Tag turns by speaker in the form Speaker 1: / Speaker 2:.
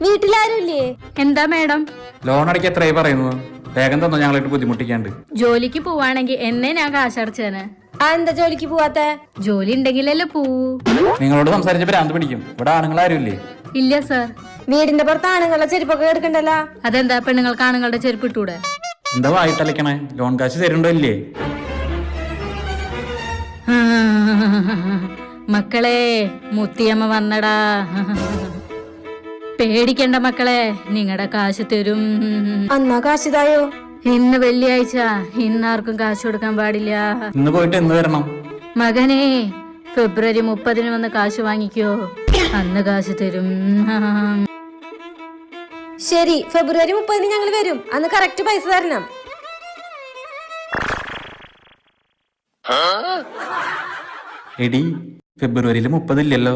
Speaker 1: വീട്ടിലാരുമില്ലേ?
Speaker 2: എന്താ madam?
Speaker 3: Loan അടയ്ക്ക് എത്രയായി പറയുന്നു? വേഗം തന്നോ, ഞങ്ങളായിട്ട് ബുദ്ധിമുട്ടിക്കാണ്ട്.
Speaker 2: ജോലിക്ക് പോവാണെങ്കിൽ എന്നെ ഞാൻ കാശടച്ചേനെ.
Speaker 1: എന്താ ജോലിക്ക് പോവാത്ത?
Speaker 2: ജോലി ഉണ്ടെങ്കിലല്ലേ പോവൂ.
Speaker 3: നിങ്ങളോട് സംസാരിച്ച ഭ്രാന്ത് പിടിക്കും. ഇവിടെ ആണുങ്ങളാരും ഇല്ലേ?
Speaker 2: ഇല്ല സർ.
Speaker 1: വീടിന്റെ പുറത്ത് ആണുങ്ങളെ ചെരുപ്പൊക്കെ എടുക്കണ്ടല്ലോ.
Speaker 2: അതെന്താ പെണ്ണുങ്ങൾക്ക് ആണുങ്ങളുടെ ചെരുപ്പ് ഇട്ടൂടെ?
Speaker 3: എന്താ വായിട്ടലക്കണേ? ലോൺ കാശ് തരുണ്ടോ ഇല്ലേ?
Speaker 2: മക്കളെ, മുത്തിയമ്മ വന്നടാ. പേടിക്കണ്ട മക്കളെ, നിങ്ങളുടെ കാശ് തരും.
Speaker 1: അന്നാ കാശിതായോ?
Speaker 2: ഇന്ന് വെള്ളിയാഴ്ച, ഇന്നാർക്കും കാശ് കൊടുക്കാൻ പാടില്ല.
Speaker 3: ഇന്ന് പോയിട്ട് എന്ന് വരണം?
Speaker 2: മകനെ, ഫെബ്രുവരി 30 വന്ന് കാശ് വാങ്ങിക്കോ, അന്ന് കാശ് തരും.
Speaker 1: ശരി, ഫെബ്രുവരി 30 ഞങ്ങൾ വരും. അന്ന് കറക്റ്റ് പൈസ തരണം.
Speaker 3: എടി, ഫെബ്രുവരിയിൽ 30 ഇല്ലല്ലോ.